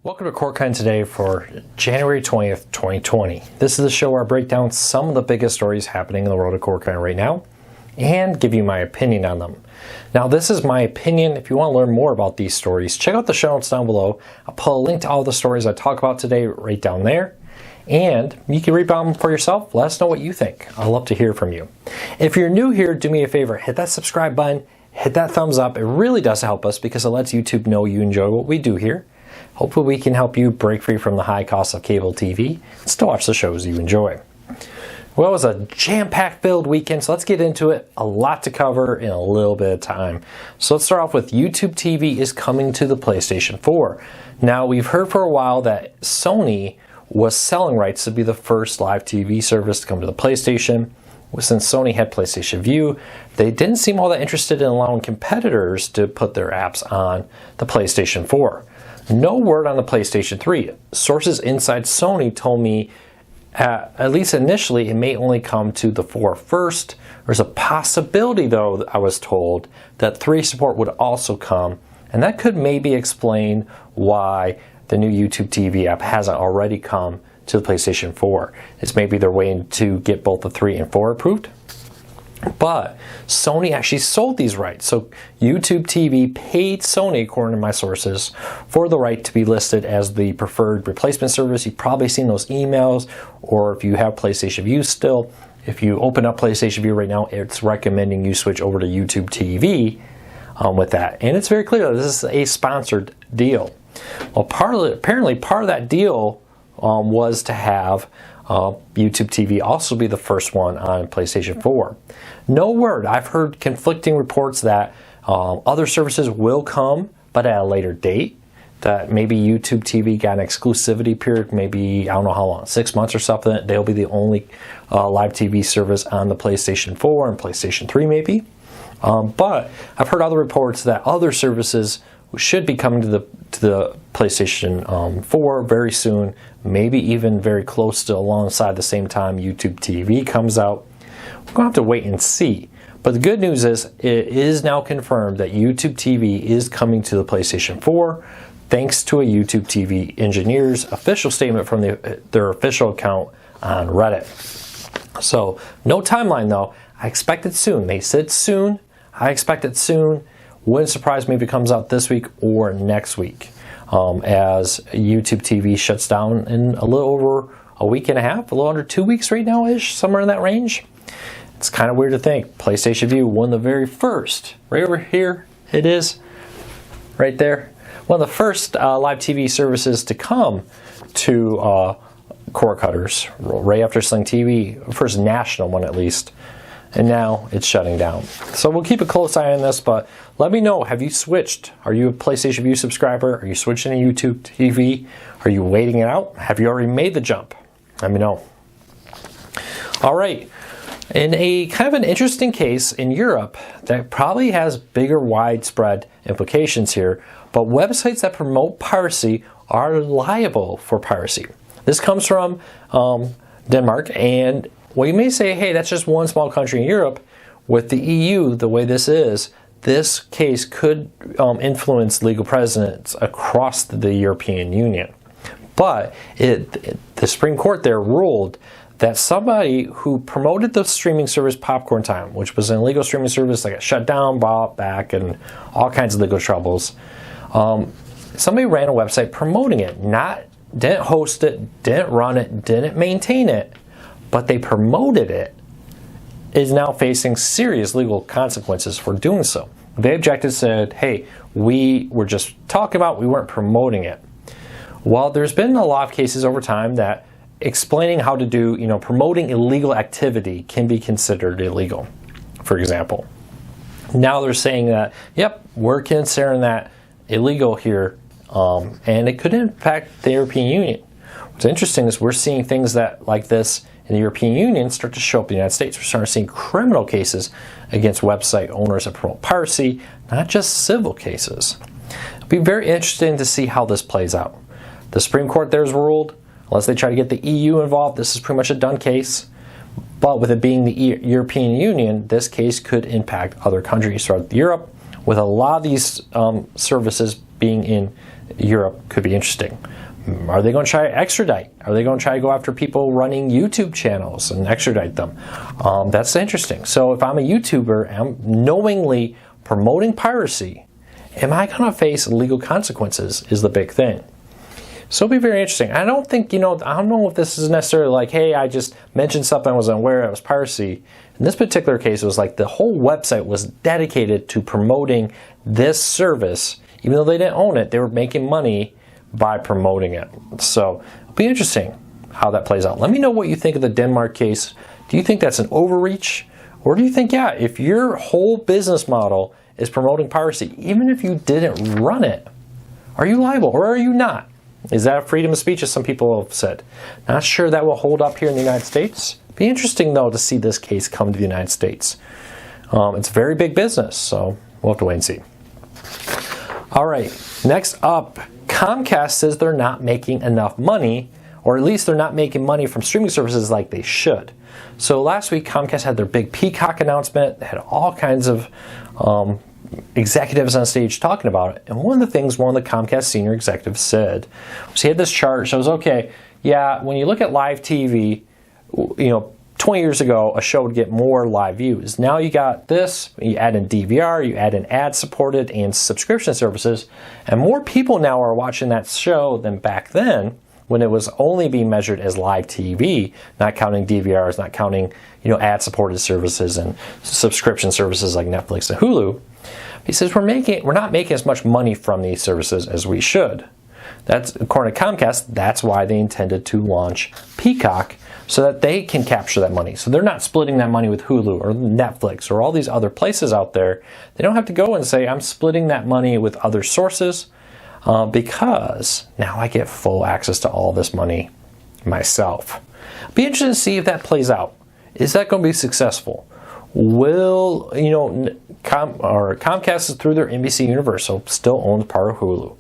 Welcome to CoreCon today for January 20th, 2020. This is the show where I break down some of the biggest stories happening in the world of CoreCon right now and give you my opinion on them. Now, this is my opinion. If you want to learn more about these stories, check out the show notes down below. I'll put a link to all the stories I talk about today right down there. And you can read about them for yourself. Let us know what you think. I'd love to hear from you. If you're new here, do me a favor. Hit that subscribe button. Hit that thumbs up. It really does help us because it lets YouTube know you enjoy what we do here. Hopefully we can help you break free from the high cost of cable TV and still watch the shows you enjoy. Well, it was a jam-packed filled weekend, so let's get into it. A lot to cover in a little bit of time. So let's start off with YouTube TV is coming to the PlayStation 4. Now, we've heard for a while that Sony was selling rights to be the first live TV service to come to the PlayStation. Since Sony had PlayStation View, they didn't seem all that interested in allowing competitors to put their apps on the PlayStation 4. No word on the PlayStation 3. Sources inside Sony told me, at least initially, it may only come to the 4 first. There's a possibility, though, I was told, that 3 support would also come, and that could maybe explain why the new YouTube TV app hasn't already come to the PlayStation 4. It's maybe they're waiting to get both the 3 and 4 approved. But Sony actually sold these rights. So YouTube TV paid Sony, according to my sources, for the right to be listed as the preferred replacement service. You've probably seen those emails, or if you have PlayStation View still, if you open up PlayStation View right now, it's recommending you switch over to YouTube TV with that. And it's very clear that this is a sponsored deal. Well, apparently part of that deal was to have YouTube TV also be the first one on PlayStation 4. No word. I've heard conflicting reports that other services will come, but at a later date. That maybe YouTube TV got an exclusivity period, maybe, I don't know how long, 6 months or something. They'll be the only live TV service on the PlayStation 4 and PlayStation 3 maybe. But I've heard other reports that other services should be coming to the PlayStation 4 very soon, maybe even very close to alongside the same time YouTube TV comes out. We're going to have to wait and see. But the good news is it is now confirmed that YouTube TV is coming to the PlayStation 4 thanks to a YouTube TV engineer's official statement from their official account on Reddit. So no timeline though. I expect it soon. They said soon. I expect it soon. Wouldn't surprise me if it comes out this week or next week, as YouTube TV shuts down in a little over a week and a half, a little under 2 weeks right now-ish, somewhere in that range. It's kind of weird to think. PlayStation View, one of the very first, right over here, it is, right there, one of the first live TV services to come to cord cutters, right after Sling TV, first national one at least. And now it's shutting down. So we'll keep a close eye on this, but let me know, have you switched? Are you a PlayStation View subscriber? Are you switching to YouTube TV? Are you waiting it out? Have you already made the jump? Let me know. All right, in a kind of an interesting case in Europe that probably has bigger widespread implications here, but websites that promote piracy are liable for piracy. This comes from Denmark, and well, you may say, hey, that's just one small country in Europe. With the EU, the way this is, this case could influence legal precedents across the European Union. But the Supreme Court there ruled that somebody who promoted the streaming service Popcorn Time, which was an illegal streaming service that got shut down, bought back, and all kinds of legal troubles, somebody ran a website promoting it, didn't host it, didn't run it, didn't maintain it, but they promoted it, is now facing serious legal consequences for doing so. They objected, said, hey, we were just talking about, we weren't promoting it. Well, there's been a lot of cases over time that explaining how to do, promoting illegal activity can be considered illegal, for example. Now they're saying that, yep, we're considering that illegal here, and it could impact the European Union. What's interesting is we're seeing things like this in the European Union start to show up in the United States. We're starting to see criminal cases against website owners that promote piracy, not just civil cases. It'll be very interesting to see how this plays out. The Supreme Court there has ruled, unless they try to get the EU involved, this is pretty much a done case. But with it being the European Union, this case could impact other countries throughout Europe, with a lot of these services being in Europe could be interesting. Are they going to try to extradite? Are they going to try to go after people running YouTube channels and extradite them? That's interesting. So if I'm a YouTuber and I'm knowingly promoting piracy, am I going to face legal consequences is the big thing. So it'll be very interesting. I don't think, I don't know if this is necessarily like, hey, I just mentioned something I was unaware it was piracy. In this particular case, it was like the whole website was dedicated to promoting this service. Even though they didn't own it, they were making money by promoting it. So it'll be interesting how that plays out. Let me know what you think of the Denmark case. Do you think that's an overreach? Or do you think, yeah, if your whole business model is promoting piracy, even if you didn't run it, are you liable or are you not? Is that freedom of speech, as some people have said? Not sure that will hold up here in the United States. Be interesting, though, to see this case come to the United States. It's very big business, so we'll have to wait and see. All right, next up, Comcast says they're not making enough money, or at least they're not making money from streaming services like they should. So last week, Comcast had their big Peacock announcement. They had all kinds of executives on stage talking about it. And one of the things one of the Comcast senior executives said was he had this chart, shows, okay, yeah, when you look at live TV, 20 years ago, a show would get more live views. Now you got this, you add in DVR, you add in ad-supported and subscription services, and more people now are watching that show than back then when it was only being measured as live TV, not counting DVRs, not counting ad-supported services and subscription services like Netflix and Hulu. He says we're not making as much money from these services as we should. That's, according to Comcast, that's why they intended to launch Peacock, so that they can capture that money. So they're not splitting that money with Hulu or Netflix or all these other places out there. They don't have to go and say, I'm splitting that money with other sources because now I get full access to all this money myself. Be interested to see if that plays out. Is that going to be successful? Will, Comcast is through their NBC Universal, still owns part of Hulu.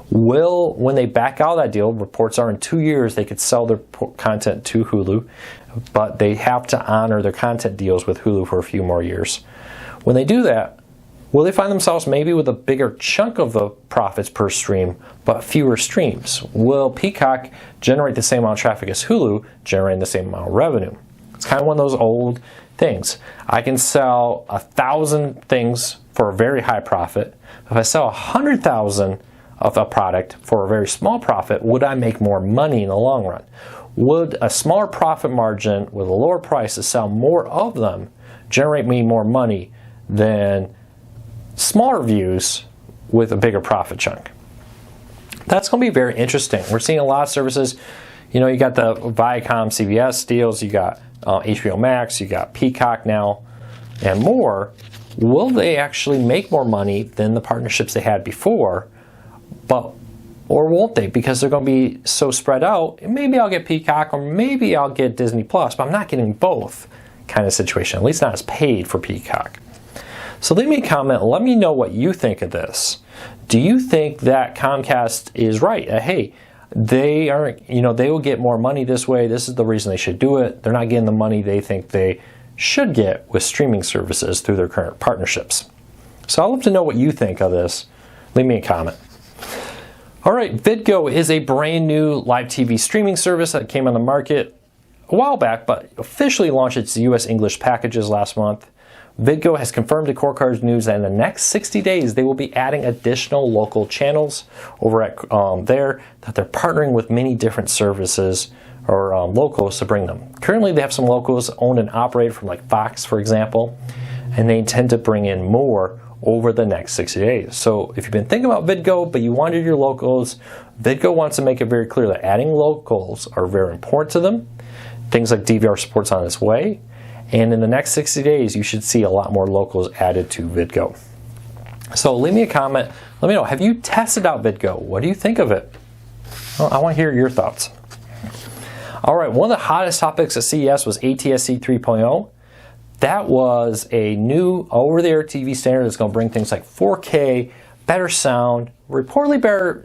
Will, when they back out of that deal, reports are in 2 years they could sell their content to Hulu, but they have to honor their content deals with Hulu for a few more years. When they do that, will they find themselves maybe with a bigger chunk of the profits per stream, but fewer streams? Will Peacock generate the same amount of traffic as Hulu, generating the same amount of revenue? It's kind of one of those old things. I can sell 1,000 things for a very high profit. If I sell 100,000 of a product for a very small profit, would I make more money in the long run? Would a smaller profit margin with a lower price to sell more of them generate me more money than smaller views with a bigger profit chunk? That's going to be very interesting. We're seeing a lot of services. You got the Viacom CBS deals, you got HBO Max, you got Peacock now, and more. Will they actually make more money than the partnerships they had before? Or won't they? Because they're going to be so spread out. Maybe I'll get Peacock or maybe I'll get Disney Plus, but I'm not getting both kind of situation, at least not as paid for Peacock. So leave me a comment. Let me know what you think of this. Do you think that Comcast is right? Hey, they aren't, they will get more money this way. This is the reason they should do it. They're not getting the money they think they should get with streaming services through their current partnerships. So I'd love to know what you think of this. Leave me a comment. All right, VidGo is a brand new live TV streaming service that came on the market a while back, but officially launched its US English packages last month. VidGo has confirmed to Core Cards News that in the next 60 days, they will be adding additional local channels over at there, that they're partnering with many different services or locals to bring them. Currently, they have some locals owned and operated from like Fox, for example, and they intend to bring in more over the next 60 days. So if you've been thinking about VidGo, but you wanted your locals, VidGo wants to make it very clear that adding locals are very important to them. Things like DVR support's on its way. And in the next 60 days, you should see a lot more locals added to VidGo. So leave me a comment. Let me know, have you tested out VidGo? What do you think of it? Well, I want to hear your thoughts. All right, one of the hottest topics at CES was ATSC 3.0. That was a new over-the-air TV standard that's going to bring things like 4K, better sound, reportedly better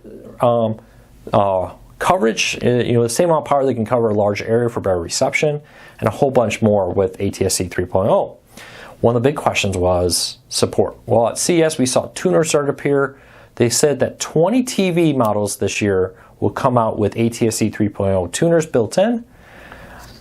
coverage. The same amount of power that can cover a large area for better reception, and a whole bunch more with ATSC 3.0. One of the big questions was support. Well, at CES we saw tuners start to appear. they said that 20 TV models this year will come out with ATSC 3.0 tuners built in.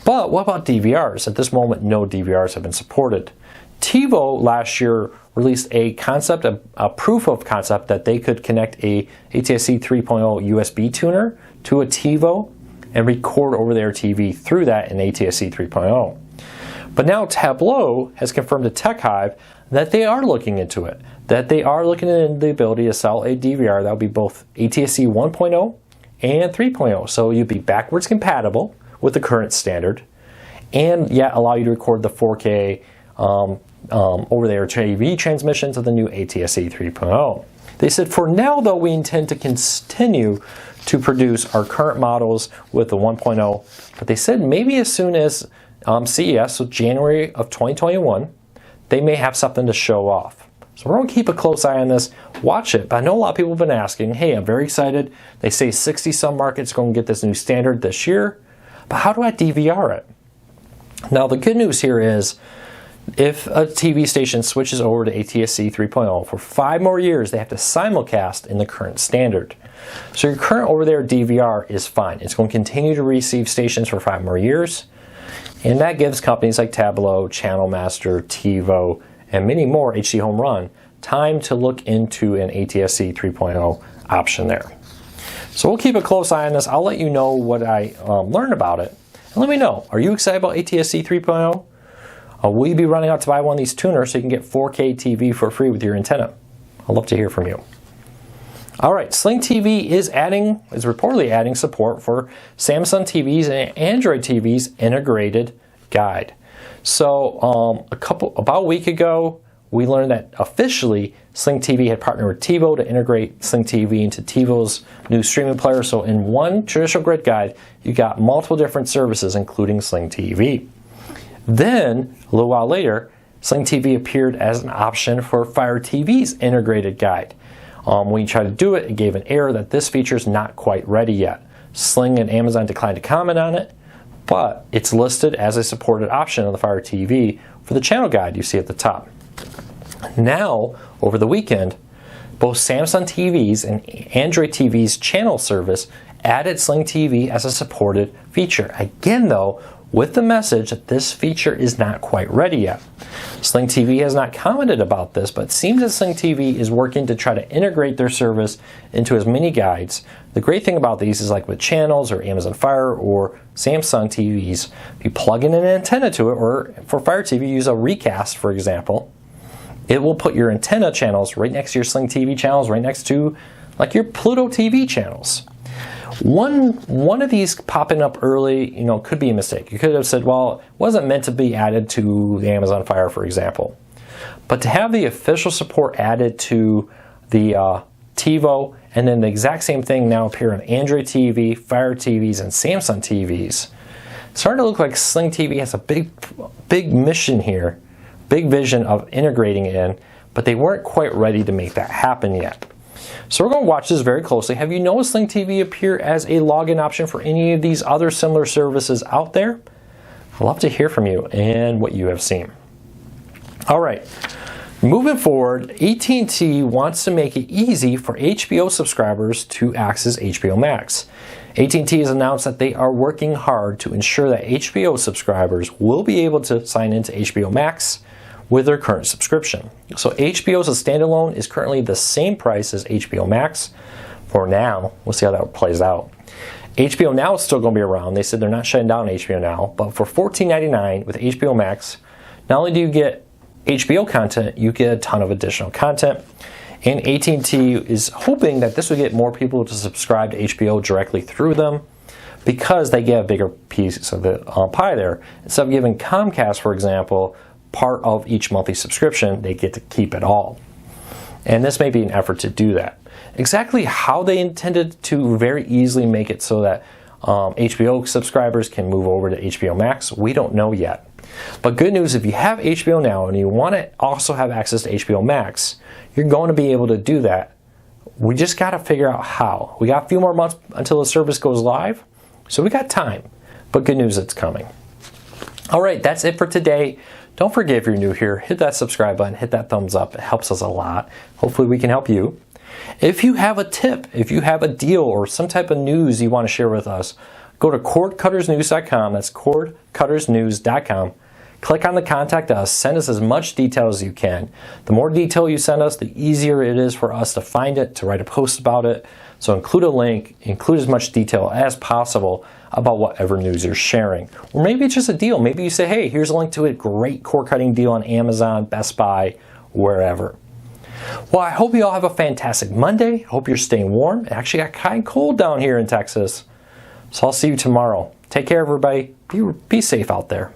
But what about DVRs? At this moment, no DVRs have been supported. TiVo last year released a concept, a proof of concept that they could connect a ATSC 3.0 USB tuner to a TiVo and record over-the-air TV through that in ATSC 3.0. But now Tableau has confirmed to TechHive that they are looking into it, that they are looking into the ability to sell a DVR that will be both ATSC 1.0 and 3.0. So you'd be backwards compatible with the current standard and yet allow you to record the 4K over-the-air TV transmissions of the new ATSC 3.0. They said, for now though, we intend to continue to produce our current models with the 1.0, but they said maybe as soon as CES, so January of 2021, they may have something to show off. So we're going to keep a close eye on this, watch it, but I know a lot of people have been asking, hey, I'm very excited. They say 60-some markets are going to get this new standard this year, but how do I DVR it? Now the good news here is, if a TV station switches over to ATSC 3.0 for 5 more years, they have to simulcast in the current standard. So your current over-the-air DVR is fine. It's going to continue to receive stations for 5 more years. And that gives companies like Tableau, Channel Master, TiVo, and many more, HD Home Run, time to look into an ATSC 3.0 option there. So we'll keep a close eye on this. I'll let you know what I learn about it. And let me know, are you excited about ATSC 3.0? Will you be running out to buy one of these tuners so you can get 4K TV for free with your antenna? I'd love to hear from you. All right, Sling TV is reportedly adding support for Samsung TVs and Android TVs integrated guide. So about a week ago, we learned that officially Sling TV had partnered with TiVo to integrate Sling TV into TiVo's new streaming player. So in one traditional grid guide, you got multiple different services, including Sling TV. Then, a little while later, Sling TV appeared as an option for Fire TV's integrated guide. When you tried to do it, it gave an error that this feature is not quite ready yet. Sling and Amazon declined to comment on it, but it's listed as a supported option on the Fire TV for the channel guide you see at the top. Now, over the weekend, both Samsung TVs and Android TV's channel service added Sling TV as a supported feature. Again though, with the message that this feature is not quite ready yet. Sling TV has not commented about this, but it seems that Sling TV is working to try to integrate their service into as many guides. The great thing about these is, like with channels or Amazon Fire or Samsung TVs, you plug in an antenna to it, or for Fire TV, use a recast, for example. It will put your antenna channels right next to your Sling TV channels, right next to like your Pluto TV channels. One of these popping up early, could be a mistake. You could have said, well, it wasn't meant to be added to the Amazon Fire, for example. But to have the official support added to the TiVo, and then the exact same thing now appear on Android TV, Fire TVs, and Samsung TVs, it's starting to look like Sling TV has a big mission here, big vision of integrating it in, but they weren't quite ready to make that happen yet. So we're going to watch this very closely. Have you noticed Sling TV appear as a login option for any of these other similar services out there? I'd love to hear from you and what you have seen. All right, moving forward, AT&T wants to make it easy for HBO subscribers to access HBO Max. AT&T has announced that they are working hard to ensure that HBO subscribers will be able to sign into HBO Max with their current subscription. So HBO as a standalone is currently the same price as HBO Max for now. We'll see how that plays out. HBO Now is still going to be around. They said they're not shutting down HBO Now, but for $14.99 with HBO Max, not only do you get HBO content, you get a ton of additional content. And AT&T is hoping that this will get more people to subscribe to HBO directly through them, because they get a bigger piece of the pie there. Instead of giving Comcast, for example, part of each monthly subscription, they get to keep it all. And this may be an effort to do that. Exactly how they intended to very easily make it so that HBO subscribers can move over to HBO Max, we don't know yet. But good news, if you have HBO Now and you want to also have access to HBO Max, you're going to be able to do that. We just got to figure out how. We got a few more months until the service goes live, so we got time. But good news, it's coming. All right, that's it for today. Don't forget, if you're new here, hit that subscribe button, hit that thumbs up. It helps us a lot. Hopefully we can help you. If you have a tip, if you have a deal or some type of news you want to share with us, go to cordcuttersnews.com. That's cordcuttersnews.com. Click on the Contact Us. Send us as much detail as you can. The more detail you send us, the easier it is for us to find it, to write a post about it. So include a link, include as much detail as possible about whatever news you're sharing. Or maybe it's just a deal. Maybe you say, hey, here's a link to a great cord cutting deal on Amazon, Best Buy, wherever. Well, I hope you all have a fantastic Monday. I hope you're staying warm. It actually got kind of cold down here in Texas. So I'll see you tomorrow. Take care, everybody. Be safe out there.